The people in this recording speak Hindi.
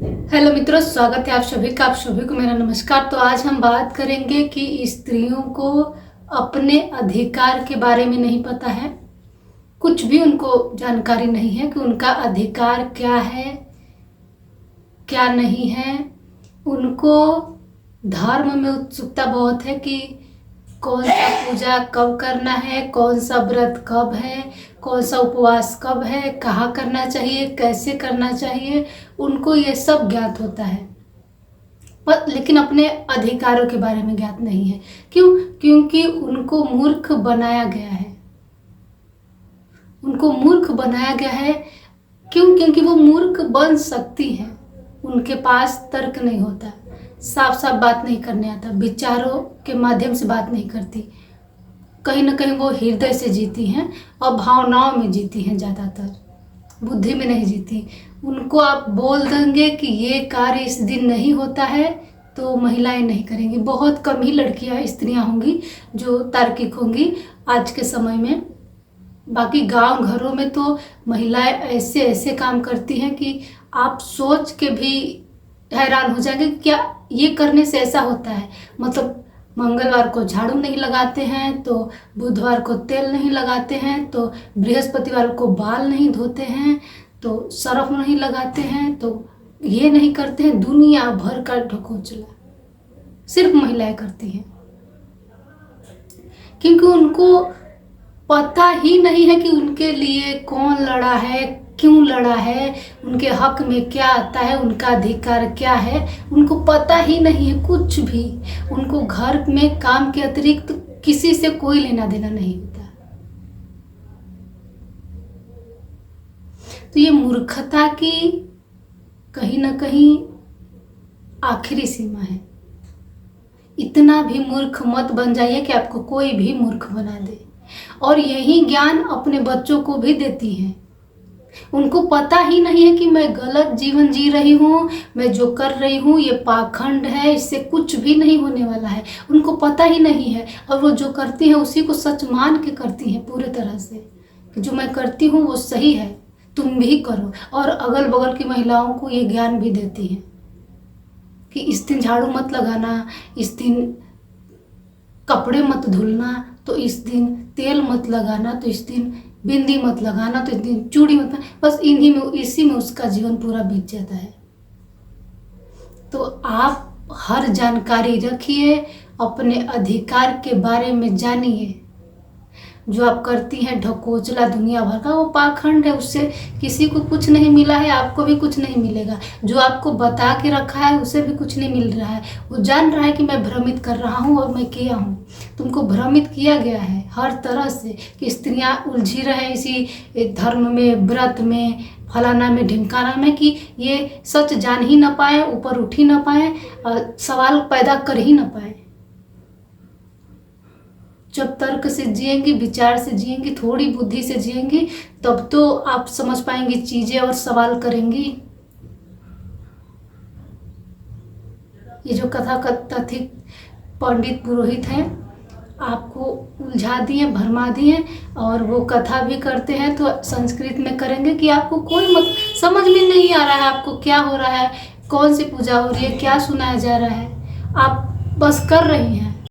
हेलो मित्रों, स्वागत है आप सभी को मेरा नमस्कार। तो आज हम बात करेंगे कि स्त्रियों को अपने अधिकार के बारे में नहीं पता है, कुछ भी उनको जानकारी नहीं है कि उनका अधिकार क्या है क्या नहीं है। उनको धर्म में उत्सुकता बहुत है कि कौन सा पूजा कब करना है, कौन सा व्रत कब है, कौन सा उपवास कब है, कहाँ करना चाहिए, कैसे करना चाहिए। उनको ये सब ज्ञात होता है पर लेकिन अपने अधिकारों के बारे में ज्ञात नहीं है। क्यों? क्योंकि उनको मूर्ख बनाया गया है। उनको मूर्ख बनाया गया है। क्यों? क्योंकि वो मूर्ख बन सकती हैं। उनके पास तर्क नहीं होता, साफ साफ बात नहीं करने आता, विचारों के माध्यम से बात नहीं करती। कहीं ना कहीं वो हृदय से जीती हैं और भावनाओं में जीती हैं, ज़्यादातर बुद्धि में नहीं जीती। उनको आप बोल देंगे कि ये कार्य इस दिन नहीं होता है तो महिलाएं नहीं करेंगी। बहुत कम ही लड़कियां, स्त्रियां होंगी जो तार्किक होंगी आज के समय में। बाकी गांव घरों में तो महिलाएं ऐसे ऐसे काम करती हैं कि आप सोच के भी हैरान हो जाएंगे कि क्या ये करने से ऐसा होता है। मतलब मंगलवार को झाड़ू नहीं लगाते हैं, तो बुधवार को तेल नहीं लगाते हैं, तो बृहस्पतिवार को बाल नहीं धोते हैं, तो सरफ नहीं लगाते हैं, तो ये नहीं करते हैं। दुनिया भर का ढकोचला सिर्फ महिलाएं करती हैं, क्योंकि उनको पता ही नहीं है कि उनके लिए कौन लड़ा है, क्यों लड़ा है, उनके हक में क्या आता है, उनका अधिकार क्या है। उनको पता ही नहीं है कुछ भी। उनको घर में काम के अतिरिक्त किसी से कोई लेना देना नहीं होता। तो ये मूर्खता की कहीं ना कहीं आखिरी सीमा है। इतना भी मूर्ख मत बन जाइए कि आपको कोई भी मूर्ख बना दे। और यही ज्ञान अपने बच्चों को भी देती हैं। उनको पता ही नहीं है कि मैं गलत जीवन जी रही हूँ, मैं जो कर रही हूँ ये पाखंड है, इससे कुछ भी नहीं होने वाला है। उनको पता ही नहीं है और वो जो करती हैं उसी को सच मान के करती हैं पूरे तरह से कि जो मैं करती हूँ वो सही है, तुम भी करो। और अगल बगल की महिलाओं को ये ज्ञान भी देती हैं कि इस दिन झाड़ू मत लगाना, इस दिन कपड़े मत धुलना, तो इस दिन तेल मत लगाना, तो इस दिन बिंदी मत लगाना, तो इस दिन चूड़ी मत। बस इन्हीं में, इसी में उसका जीवन पूरा बीत जाता है। तो आप हर जानकारी रखिए, अपने अधिकार के बारे में जानिए। जो आप करती हैं ढकोचला दुनिया भर का, वो पाखंड है। उससे किसी को कुछ नहीं मिला है, आपको भी कुछ नहीं मिलेगा। जो आपको बता के रखा है उसे भी कुछ नहीं मिल रहा है। वो जान रहा है कि मैं भ्रमित कर रहा हूँ और मैं किया हूँ। तुमको भ्रमित किया गया है हर तरह से कि स्त्रियाँ उलझी रहे इसी धर्म में, व्रत में, फलाना में, ढिमकाना में, कि ये सच जान ही ना पाए, ऊपर उठ ही ना पाए, सवाल पैदा कर ही ना पाए। जब तर्क से जिएंगी, विचार से जिएंगी, थोड़ी बुद्धि से जिएंगी, तब तो आप समझ पाएंगी चीजें और सवाल करेंगी। ये जो कथा कथित पंडित पुरोहित हैं, आपको उलझा दिए, भरमा दिए, और वो कथा भी करते हैं तो संस्कृत में करेंगे कि आपको कोई समझ में नहीं आ रहा है आपको क्या हो रहा है, कौन सी पूजा हो रही है, क्या सुनाया जा रहा है। आप बस कर रही हैं।